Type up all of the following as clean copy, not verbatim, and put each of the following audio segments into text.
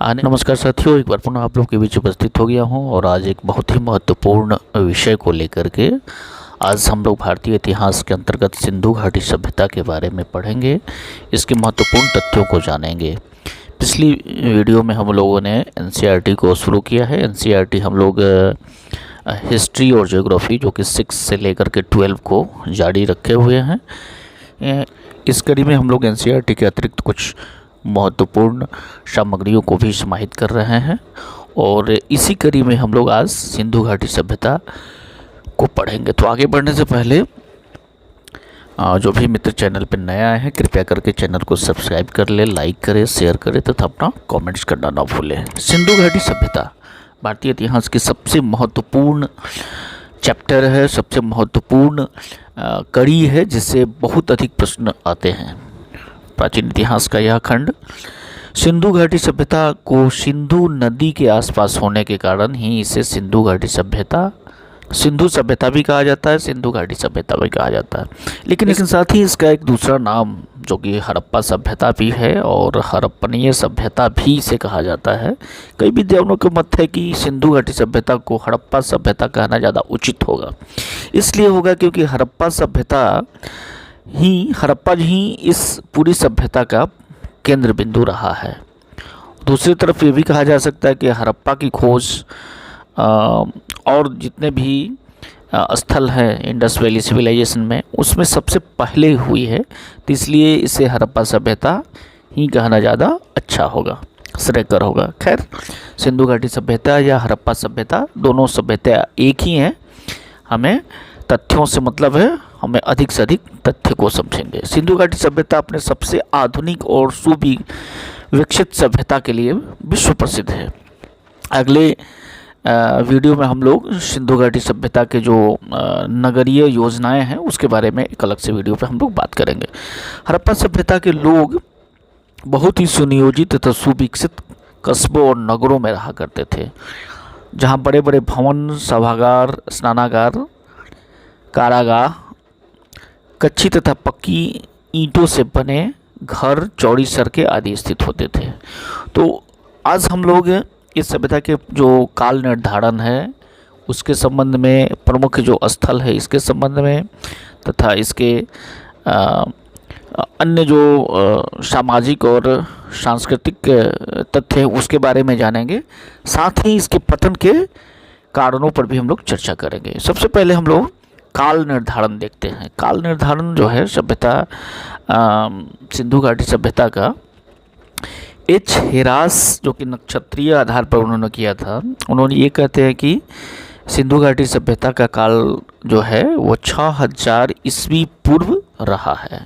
आने नमस्कार साथियों, एक बार पुनः आप लोग के बीच उपस्थित हो गया हूं और आज एक बहुत ही महत्वपूर्ण विषय को लेकर के आज हम लोग भारतीय इतिहास के अंतर्गत सिंधु घाटी सभ्यता के बारे में पढ़ेंगे। इसके महत्वपूर्ण तथ्यों को जानेंगे। पिछली वीडियो में हम लोगों ने एनसीईआरटी को शुरू किया है। एनसीईआरटी हम लोग हिस्ट्री और ज्योग्राफी जो कि 6 से लेकर के 12 को जारी रखे हुए हैं। इस कड़ी में हम लोग एनसीईआरटी के अतिरिक्त कुछ महत्वपूर्ण सामग्रियों को भी समाहित कर रहे हैं और इसी कड़ी में हम लोग आज सिंधु घाटी सभ्यता को पढ़ेंगे। तो आगे बढ़ने से पहले जो भी मित्र चैनल पर नया आए हैं कृपया करके चैनल को सब्सक्राइब कर ले, लाइक करें, शेयर करें तथा अपना कमेंट्स करना ना भूलें। सिंधु घाटी सभ्यता भारतीय इतिहास की सबसे महत्वपूर्ण चैप्टर है, सबसे महत्वपूर्ण कड़ी है जिससे बहुत अधिक प्रश्न आते हैं। प्राचीन इतिहास का यह खंड सिंधु घाटी सभ्यता को सिंधु नदी के आसपास होने के कारण ही इसे सिंधु घाटी सभ्यता, सिंधु सभ्यता भी कहा जाता है, सिंधु घाटी सभ्यता भी कहा जाता है। लेकिन साथ ही इसका एक दूसरा नाम जो कि हड़प्पा सभ्यता भी है और हड़प्पनीय सभ्यता भी इसे कहा जाता है। कई विद्वानों के मत है कि सिंधु घाटी सभ्यता को हड़प्पा सभ्यता कहना ज़्यादा उचित होगा। इसलिए होगा क्योंकि हड़प्पा ही इस पूरी सभ्यता का केंद्र बिंदु रहा है। दूसरी तरफ ये भी कहा जा सकता है कि हड़प्पा की खोज और जितने भी स्थल हैं इंडस वैली सिविलाइजेशन में उसमें सबसे पहले हुई है, तो इसलिए इसे हड़प्पा सभ्यता ही कहना ज़्यादा अच्छा होगा, श्रेयकर होगा। खैर, सिंधु घाटी सभ्यता या हड़प्पा सभ्यता दोनों सभ्यता एक ही हैं। हमें तथ्यों से मतलब है, हमें अधिक से अधिक तथ्य को समझेंगे। सिंधु घाटी सभ्यता अपने सबसे आधुनिक और सुविकसित सभ्यता के लिए विश्व प्रसिद्ध है। अगले वीडियो में हम लोग सिंधु घाटी सभ्यता के जो नगरीय योजनाएं हैं उसके बारे में एक अलग से वीडियो पे हम लोग बात करेंगे। हड़प्पा सभ्यता के लोग बहुत ही सुनियोजित तथा सुविकसित कस्बों और नगरों में रहा करते थे, जहां बड़े बड़े भवन, सभागार, स्नानागार, कारागार, कच्ची तथा पक्की ईंटों से बने घर, चौड़ी सड़कें आदि स्थित होते थे। तो आज हम लोग इस सभ्यता के जो काल निर्धारण है उसके संबंध में, प्रमुख जो स्थल है इसके संबंध में तथा इसके अन्य जो सामाजिक और सांस्कृतिक तथ्य हैं उसके बारे में जानेंगे। साथ ही इसके पतन के कारणों पर भी हम लोग चर्चा करेंगे। सबसे पहले हम लोग काल निर्धारण देखते हैं। काल निर्धारण जो है सभ्यता, सिंधु घाटी सभ्यता का एच हेरास जो कि नक्षत्रीय आधार पर उन्होंने किया था, उन्होंने ये कहते हैं कि सिंधु घाटी सभ्यता का काल जो है वो 6000 ईस्वी पूर्व रहा है।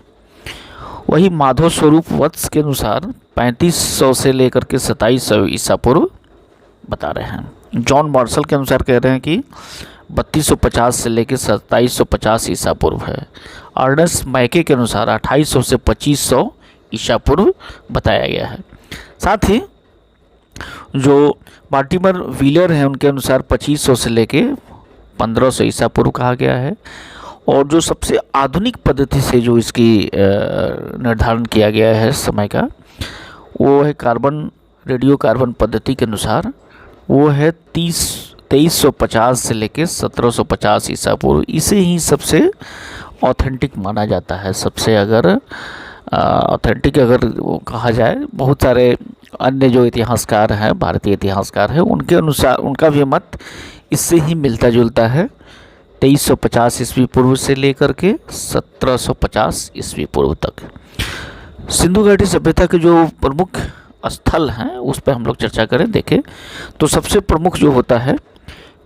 वही माधव स्वरूप वत्स के अनुसार 3500 से लेकर के 2700 ईसा पूर्व बता रहे हैं। जॉन मार्शल के अनुसार कह रहे हैं कि 3250 से लेकर 2750 ईसा पूर्व है। अर्नेस्ट मैके के अनुसार 2800 से 2500 ईसा पूर्व बताया गया है। साथ ही जो मार्टिमर व्हीलर हैं उनके अनुसार 2500 से लेके 1500 ईसा पूर्व कहा गया है। और जो सबसे आधुनिक पद्धति से जो इसकी निर्धारण किया गया है समय का, वो है रेडियो कार्बन पद्धति के अनुसार, वो है 2350 से लेके 1750 ईसा पूर्व। इसे ही सबसे ऑथेंटिक माना जाता है। सबसे अगर ऑथेंटिक अगर वो कहा जाए, बहुत सारे अन्य जो इतिहासकार हैं, भारतीय इतिहासकार हैं, उनके अनुसार उनका भी मत इससे ही मिलता जुलता है। 2350 ईस्वी पूर्व से लेकर के 1750 ईस्वी पूर्व तक सिंधु घाटी सभ्यता के जो प्रमुख स्थल हैं उस पर हम लोग चर्चा करें। देखें तो सबसे प्रमुख जो होता है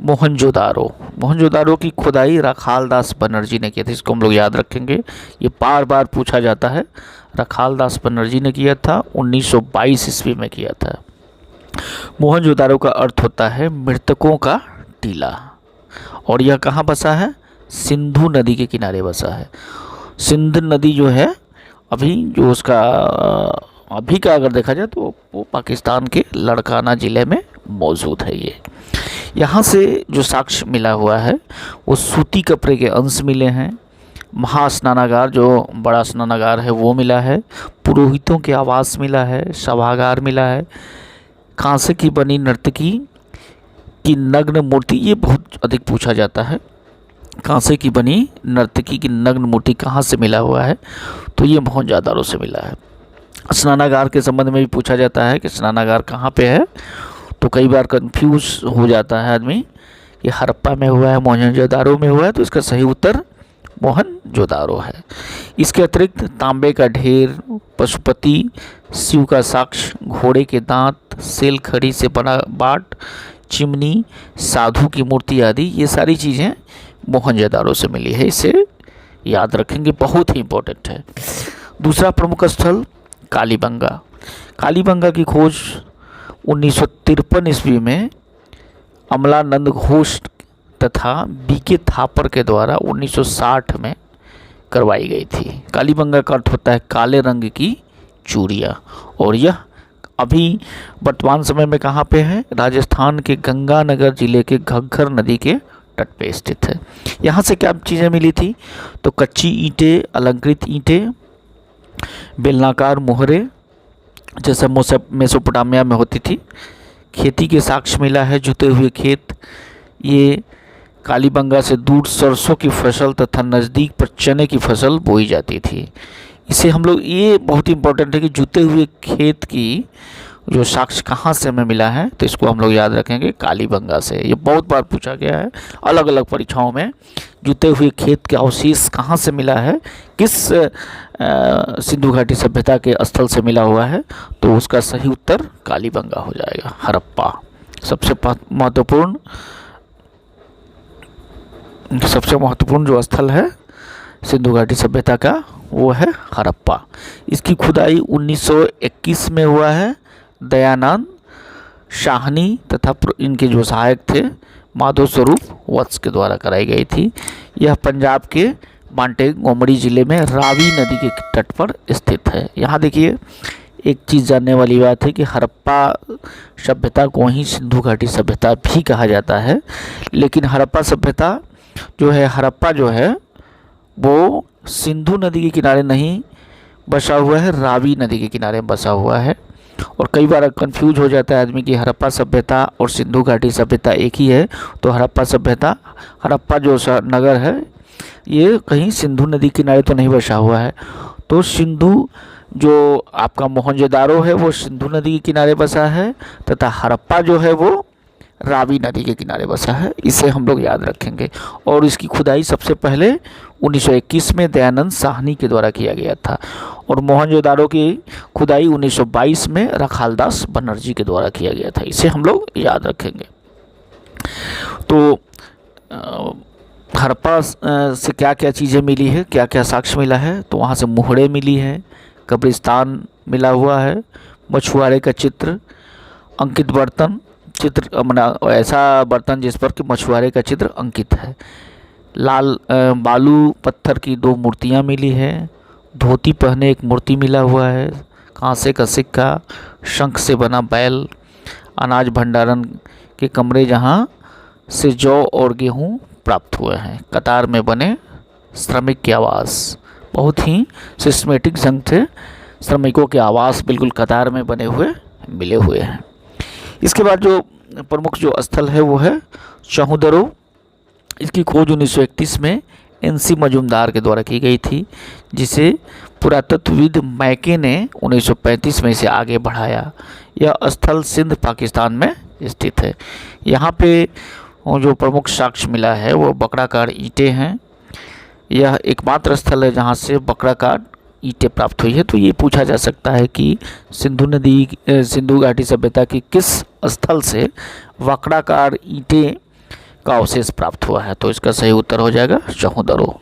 मोहनजोदारो की खुदाई रखालदास बनर्जी ने किया था। इसको हम लोग याद रखेंगे, ये बार बार पूछा जाता है। रखालदास बनर्जी ने किया था, 1922 ईस्वी में किया था। मोहनजोदारो का अर्थ होता है मृतकों का टीला, और यह कहाँ बसा है? सिंधु नदी के किनारे बसा है। सिंध नदी जो है अभी जो उसका अभी का अगर देखा जाए तो वो पाकिस्तान के लड़काना ज़िले में मौजूद है। ये यहाँ से जो साक्ष्य मिला हुआ है वो सूती कपड़े के अंश मिले हैं। महास्नानागार जो बड़ा स्नानागार है वो मिला है। पुरोहितों के आवास मिला है, सभागार मिला है। कांसे की बनी नर्तकी की नग्न मूर्ति, ये बहुत अधिक पूछा जाता है। कांसे की बनी नर्तकी की नग्न मूर्ति कहाँ से मिला हुआ है, तो ये मोहनजोदारो से मिला है। स्नानागार के संबंध में भी पूछा जाता है कि स्नानागार कहाँ पे है, तो कई बार कंफ्यूज हो जाता है आदमी कि हड़प्पा में हुआ है, मोहनजोदारो में हुआ है, तो इसका सही उत्तर मोहनजोदारो है। इसके अतिरिक्त तांबे का ढेर, पशुपति, शिव का साक्ष, घोड़े के दांत, सेल खड़ी से बना बाट, चिमनी, साधु की मूर्ति आदि, ये सारी चीज़ें मोहनजोदारो से मिली है। इसे याद रखेंगे, बहुत ही इम्पोर्टेंट है। दूसरा प्रमुख स्थल कालीबंगा। कालीबंगा की खोज 1953 ईस्वी में अमलानंद घोष तथा बीके थापर के द्वारा 1960 में करवाई गई थी। कालीबंगा का अर्थ होता है काले रंग की चूड़ियाँ, और यह अभी वर्तमान समय में कहाँ पे है, राजस्थान के गंगानगर जिले के घग्गर नदी के तट पे स्थित है। यहाँ से क्या चीज़ें मिली थी, तो कच्ची ईंटें, अलंकृत ईंटें, बेलनाकार मोहरे जैसे मेसोपोटामिया में होती थी, खेती के साक्ष्य मिला है, जुते हुए खेत। ये कालीबंगा से दूर सरसों की फसल तथा नज़दीक पर चने की फसल बोई जाती थी। इसे हम लोग, ये बहुत इंपॉर्टेंट है कि जुते हुए खेत की जो साक्ष्य कहाँ से हमें मिला है, तो इसको हम लोग याद रखेंगे कालीबंगा से। ये बहुत बार पूछा गया है अलग अलग परीक्षाओं में, जुते हुए खेत के अवशेष कहाँ से मिला है, किस सिंधु घाटी सभ्यता के स्थल से मिला हुआ है, तो उसका सही उत्तर कालीबंगा हो जाएगा। हड़प्पा सबसे महत्वपूर्ण जो स्थल है सिंधु घाटी सभ्यता का, वो है हड़प्पा। इसकी खुदाई 1921 में हुआ है। दयानंद शाहनी तथा इनके जो सहायक थे माधव स्वरूप वत्स के द्वारा कराई गई थी। यह पंजाब के बांटे गोमड़ी जिले में रावी नदी के तट पर स्थित है। यहाँ देखिए, एक चीज़ जानने वाली बात है कि हड़प्पा सभ्यता को ही सिंधु घाटी सभ्यता भी कहा जाता है, लेकिन हड़प्पा सभ्यता जो है, हड़प्पा जो है वो सिंधु नदी के किनारे नहीं बसा हुआ है, रावी नदी के किनारे बसा हुआ है। और कई बार कंफ्यूज हो जाता है आदमी कि हड़प्पा सभ्यता और सिंधु घाटी सभ्यता एक ही है, तो हड़प्पा सभ्यता, हड़प्पा जो नगर है ये कहीं सिंधु नदी किनारे तो नहीं बसा हुआ है। तो सिंधु जो आपका मोहनजोदारो है वो सिंधु नदी के किनारे बसा है, तथा हड़प्पा जो है वो रावी नदी के किनारे बसा है। इसे हम लोग याद रखेंगे। और इसकी खुदाई सबसे पहले 1921 में दयानंद साहनी के द्वारा किया गया था, और मोहनजोदारो की खुदाई 1922 में रखालदास बनर्जी के द्वारा किया गया था। इसे हम लोग याद रखेंगे। तो हड़प्पा से क्या क्या चीज़ें मिली है, क्या क्या साक्ष्य मिला है, तो वहाँ से मोहरे मिली है, कब्रिस्तान मिला हुआ है, मछुआरे का चित्र, अंकित बर्तन, चित्र ऐसा बर्तन जिस पर कि मछुआरे का चित्र अंकित है, लाल बालू पत्थर की 2 मूर्तियाँ मिली है, धोती पहने एक मूर्ति मिला हुआ है, कांसे का सिक्का, शंख से बना बैल, अनाज भंडारण के कमरे जहाँ से जौ और गेहूँ प्राप्त हुए हैं, कतार में बने श्रमिक के आवास, बहुत ही सिस्टमेटिक ढंग से श्रमिकों के आवास बिल्कुल कतार में बने हुए मिले हुए हैं। इसके बाद जो प्रमुख जो स्थल है वो है चहुदरो। इसकी खोज 1931 में NC मजुमदार के द्वारा की गई थी, जिसे पुरातत्वविद मैके ने 1935 में इसे आगे बढ़ाया। यह स्थल सिंध पाकिस्तान में स्थित है। यहाँ पे जो प्रमुख साक्ष्य मिला है वो बकराकार ईंटें हैं। यह एकमात्र स्थल है जहाँ से बकराकार ईंटें प्राप्त हुई है। तो ये पूछा जा सकता है कि सिंधु घाटी सभ्यता की किस स्थल से वक्राकार ईंटें का अवशेष प्राप्त हुआ है, तो इसका सही उत्तर हो जाएगा चहुदरो।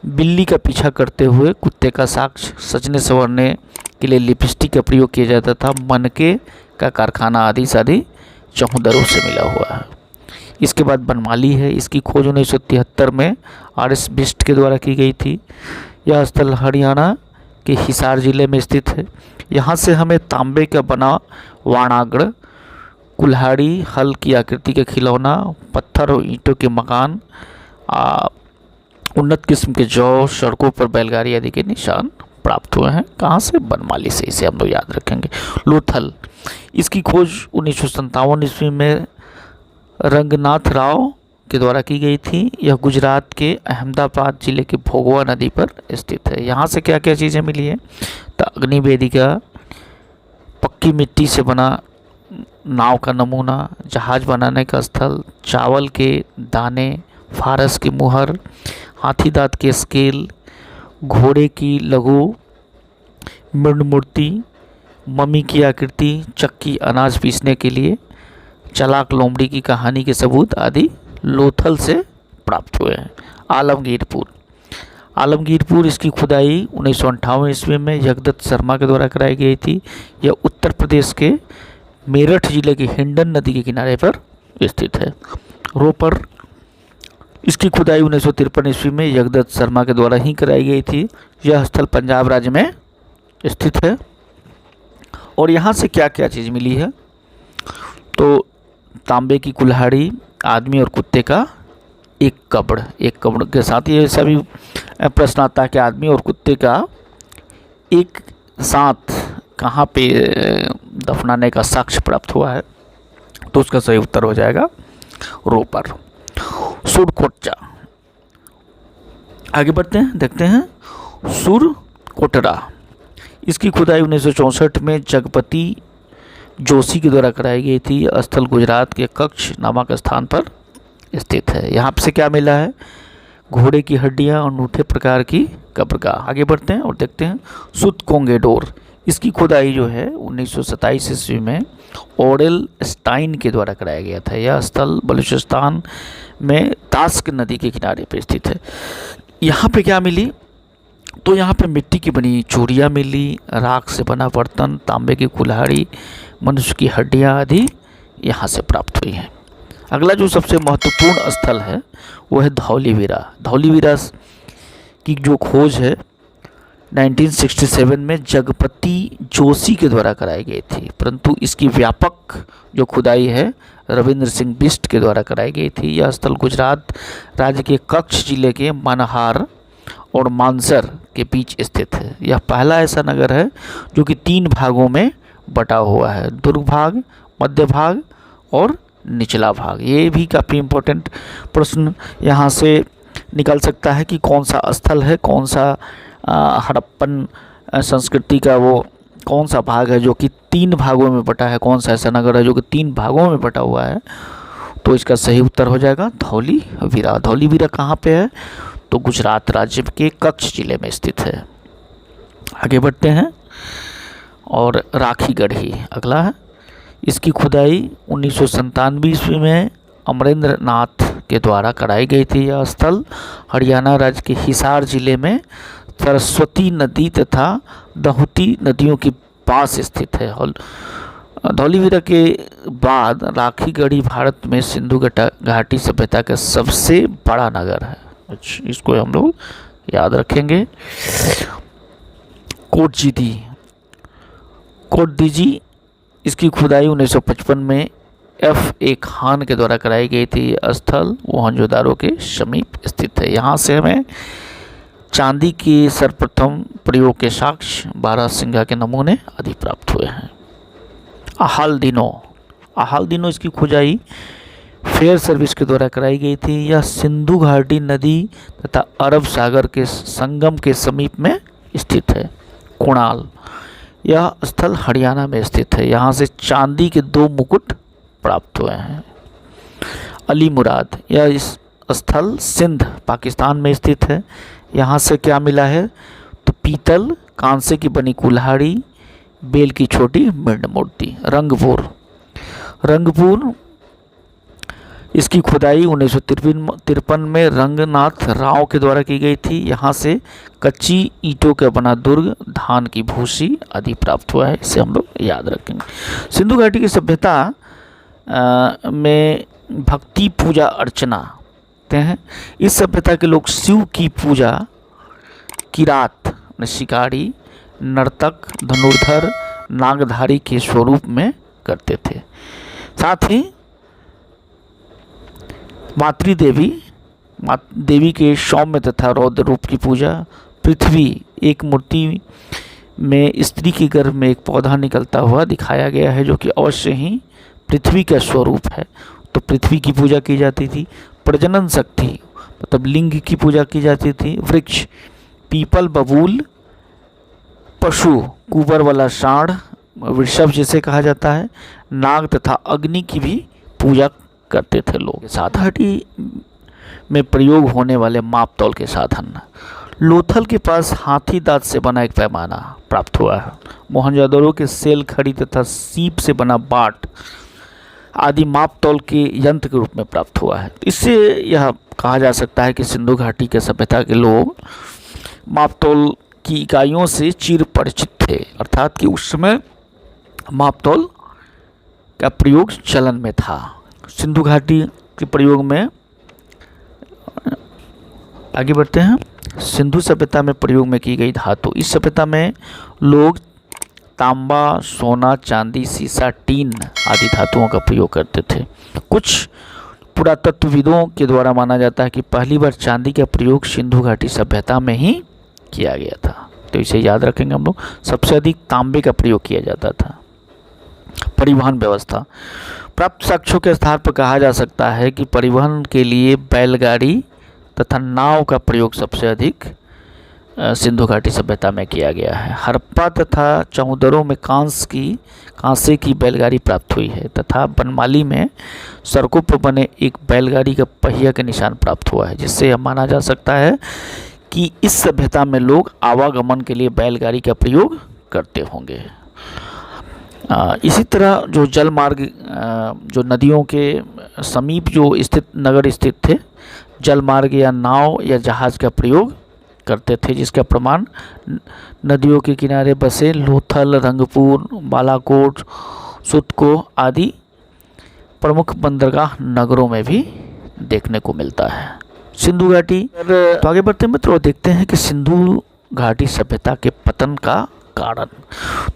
बिल्ली का पीछा करते हुए कुत्ते का साक्ष्य, सजने संवरने के लिए लिपस्टिक का प्रयोग किया जाता था, मनके का कारखाना आदि सादी चहुदरो से मिला हुआ है। इसके बाद बनमाली है। इसकी खोज 1973 में RS बिस्ट के द्वारा की गई थी। यह स्थल हरियाणा के हिसार जिले में स्थित है। यहाँ से हमें तांबे का बना वाणाग्र, कुल्हाड़ी, हल की आकृति के खिलौना, पत्थर और ईंटों के मकान, उन्नत किस्म के जौ, सड़कों पर बैलगाड़ी आदि के निशान प्राप्त हुए हैं। कहाँ से? बनमाली से। इसे हम लोग याद रखेंगे। लोथल, इसकी खोज 1957 ईस्वी में रंगनाथ राव के द्वारा की गई थी। यह गुजरात के अहमदाबाद जिले के भोगवा नदी पर स्थित है। यहाँ से क्या क्या चीज़ें मिली है? तो अग्निवेदिका, पक्की मिट्टी से बना नाव का नमूना, जहाज बनाने का स्थल, चावल के दाने, फारस की मुहर, हाथी दांत के स्केल, घोड़े की लघु मृण मूर्ति, मम्मी की आकृति, चक्की अनाज पीसने के लिए, चालाक लोमड़ी की कहानी के सबूत आदि लोथल से प्राप्त हुए हैं। आलमगीरपुर, आलमगीरपुर इसकी खुदाई 1958 ईस्वी में जगदत्त शर्मा के द्वारा कराई गई थी। यह उत्तर प्रदेश के मेरठ जिले की हिंडन नदी के किनारे पर स्थित है। रोपर, इसकी खुदाई 1953 ईस्वी में जगदत्त शर्मा के द्वारा ही कराई गई थी। यह स्थल पंजाब राज्य में स्थित है। और यहाँ से क्या क्या चीज़ मिली है? तो तांबे की कुल्हाड़ी, आदमी और कुत्ते का एक कब्र के साथ ये सभी प्रश्न आता है कि आदमी और कुत्ते का एक साथ कहाँ पे दफनाने का साक्ष्य प्राप्त हुआ है? तो उसका सही उत्तर हो जाएगा रोपर। सुरकोटचा, आगे बढ़ते हैं, देखते हैं। सुरकोटरा, इसकी खुदाई 1964 में जगपति जोशी के द्वारा कराई गई थी। यह स्थल गुजरात के कच्छ नामक स्थान पर स्थित है। यहाँ से क्या मिला है? घोड़े की हड्डियाँ और अनूठे प्रकार की कब्रगाह। आगे बढ़ते हैं और देखते हैं। सुतकोंगेडोर, इसकी खुदाई जो है 1927 ईस्वी में ओरेल स्टाइन के द्वारा कराया गया था। यह स्थल बलूचिस्तान में तास्क नदी के किनारे पर स्थित है। यहाँ पे क्या मिली? तो यहाँ पे मिट्टी की बनी चूड़ियाँ मिली, राख से बना बर्तन, तांबे की कुल्हाड़ी, मनुष्य की हड्डियाँ आदि यहाँ से प्राप्त हुई हैं। अगला जो सबसे महत्वपूर्ण स्थल है वो है धौलीवीरा। धौलीवीरा की जो खोज है 1967 में जगपति जोशी के द्वारा कराई गई थी, परंतु इसकी व्यापक जो खुदाई है रविंद्र सिंह बिष्ट के द्वारा कराई गई थी। यह स्थल गुजरात राज्य के कच्छ जिले के मनहार और मानसर के बीच स्थित है। यह पहला ऐसा नगर है जो कि 3 भागों में बटा हुआ है, दुर्ग भाग, मध्य भाग और निचला भाग। ये भी काफ़ी इम्पोर्टेंट प्रश्न यहाँ से निकल सकता है कि कौन सा स्थल है, कौन सा हड़प्पन संस्कृति का वो कौन सा भाग है जो कि 3 भागों में बटा है, कौन सा ऐसा नगर है जो कि 3 भागों में बटा हुआ है। तो इसका सही उत्तर हो जाएगा धौलीवीरा। धौलीवीरा कहाँ पे है? तो गुजरात राज्य के कच्छ जिले में स्थित है। आगे बढ़ते हैं और राखी गढ़ी अगला है। इसकी खुदाई 1997 ईस्वी में अमरेंद्र नाथ के द्वारा कराई गई थी। यह स्थल हरियाणा राज्य के हिसार जिले में सरस्वती नदी तथा दहुती नदियों के पास स्थित है। धौलीवीरा के बाद राखी गढ़ी भारत में सिंधु घाटी सभ्यता का सबसे बड़ा नगर है। अच्छा, इसको हम लोग याद रखेंगे। कोटदीजी, इसकी खुदाई 1955 में F.A. खान के द्वारा कराई गई थी। स्थल मोहनजोदारो के समीप स्थित है। यहाँ से हमें चांदी के सर्वप्रथम प्रयोग के साक्ष्य, 12 सिंगा के नमूने आदि प्राप्त हुए हैं। आहालदिनो इसकी खुदाई फेयर सर्विस के द्वारा कराई गई थी। यह सिंधु घाटी नदी तथा अरब सागर के संगम के समीप में स्थित है। कुणाल, यह स्थल हरियाणा में स्थित है। यहाँ से चांदी के 2 मुकुट प्राप्त हुए हैं। अली मुराद, यह इस स्थल सिंध पाकिस्तान में स्थित है। यहाँ से क्या मिला है? तो पीतल, कांसे की बनी कुल्हाड़ी, बेल की छोटी मृण मूर्ति। रंगपुर, इसकी खुदाई 1953 में रंगनाथ राव के द्वारा की गई थी। यहाँ से कच्ची ईंटों का बना दुर्ग, धान की भूसी आदि प्राप्त हुआ है। इसे हम लोग याद रखेंगे। सिंधु घाटी की सभ्यता में भक्ति पूजा अर्चना हैं। इस सभ्यता के लोग शिव की पूजा किरात, शिकारी, नर्तक, धनुर्धर, नागधारी के स्वरूप में करते थे। साथ ही मातृदेवी के सौम्य तथा रौद्र रूप की पूजा, पृथ्वी, एक मूर्ति में स्त्री के गर्भ में एक पौधा निकलता हुआ दिखाया गया है, जो कि अवश्य ही पृथ्वी का स्वरूप है। तो पृथ्वी की पूजा की जाती थी। प्रजनन शक्ति मतलब लिंग की पूजा की जाती थी। वृक्ष, पीपल, बबूल, पशु, कुबर वाला सांड, वृषभ जिसे कहा जाता है, नाग तथा अग्नि की भी पूजा करते थे लोग। साथाटी में प्रयोग होने वाले माप तौल के साधन, लोथल के पास हाथी दांत से बना एक पैमाना प्राप्त हुआ है। मोहनजोदड़ो के सेल खड़ी तथा सीप से बना बाट आदि माप तौल के यंत्र के रूप में प्राप्त हुआ है। इससे यह कहा जा सकता है कि सिंधु घाटी के सभ्यता के लोग माप तौल की इकाइयों से चिर परिचित थे, अर्थात कि उस समय माप तौल का प्रयोग चलन में था। सिंधु घाटी के प्रयोग में आगे बढ़ते हैं। सिंधु सभ्यता में प्रयोग में की गई धातु, इस सभ्यता में लोग तांबा, सोना, चांदी, सीसा, टीन आदि धातुओं का प्रयोग करते थे। कुछ पुरातत्वविदों के द्वारा माना जाता है कि पहली बार चांदी का प्रयोग सिंधु घाटी सभ्यता में ही किया गया था। तो इसे याद रखेंगे हम लोग। सबसे अधिक तांबे का प्रयोग किया जाता था। परिवहन व्यवस्था, प्राप्त साक्ष्यों के आधार पर कहा जा सकता है कि परिवहन के लिए बैलगाड़ी तथा नाव का प्रयोग सबसे अधिक सिंधु घाटी सभ्यता में किया गया है। हड़प्पा तथा चौदरों में कांसे की बैलगाड़ी प्राप्त हुई है तथा बनमाली में सड़कों पर बने एक बैलगाड़ी का पहिया के निशान प्राप्त हुआ है, जिससे यह माना जा सकता है कि इस सभ्यता में लोग आवागमन के लिए बैलगाड़ी का प्रयोग करते होंगे। इसी तरह जो जल मार्ग, जो नदियों के समीप जो स्थित नगर स्थित थे, जल मार्ग या नाव या जहाज़ का प्रयोग करते थे, जिसका प्रमाण नदियों के किनारे बसे लोथल, रंगपुर, बालाकोट, सुतको आदि प्रमुख बंदरगाह नगरों में भी देखने को मिलता है। सिंधु घाटी तो आगे बढ़ते हैं मित्रों, देखते हैं कि सिंधु घाटी सभ्यता के पतन का कारण।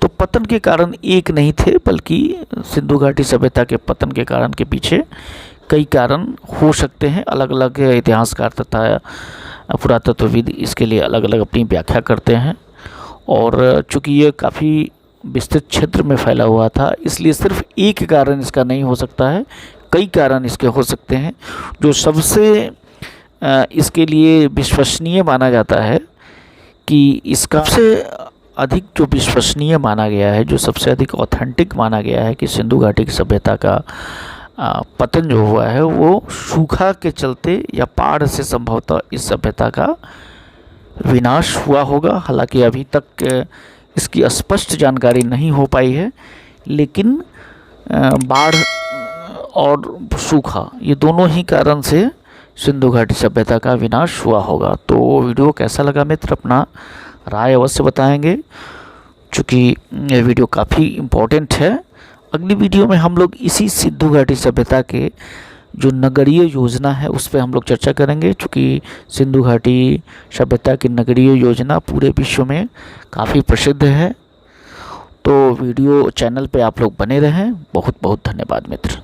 तो पतन के कारण एक नहीं थे, बल्कि सिंधु घाटी सभ्यता के पतन के कारण के पीछे कई कारण हो सकते हैं। अलग अलग इतिहासकार तथा पुरातत्वविद इसके लिए अलग अलग अपनी व्याख्या करते हैं। और चूँकि ये काफ़ी विस्तृत क्षेत्र में फैला हुआ था, इसलिए सिर्फ एक कारण इसका नहीं हो सकता है, कई कारण इसके हो सकते हैं। जो सबसे इसके लिए विश्वसनीय माना जाता है कि इसका सबसे अधिक जो विश्वसनीय माना गया है, जो सबसे अधिक ऑथेंटिक माना गया है कि सिंधु घाटी की सभ्यता का पतन जो हुआ है वो सूखा के चलते या बाढ़ से संभवतः इस सभ्यता का विनाश हुआ होगा। हालांकि अभी तक इसकी स्पष्ट जानकारी नहीं हो पाई है, लेकिन बाढ़ और सूखा ये दोनों ही कारण से सिंधु घाटी सभ्यता का विनाश हुआ होगा। तो वीडियो कैसा लगा मित्र, अपना राय अवश्य बताएंगे, चूँकि ये वीडियो काफ़ी इम्पोर्टेंट है। अगली वीडियो में हम लोग इसी सिंधु घाटी सभ्यता के जो नगरीय योजना है उस पर हम लोग चर्चा करेंगे, चूँकि सिंधु घाटी सभ्यता की नगरीय योजना पूरे विश्व में काफ़ी प्रसिद्ध है। तो वीडियो चैनल पे आप लोग बने रहें। बहुत बहुत धन्यवाद मित्र।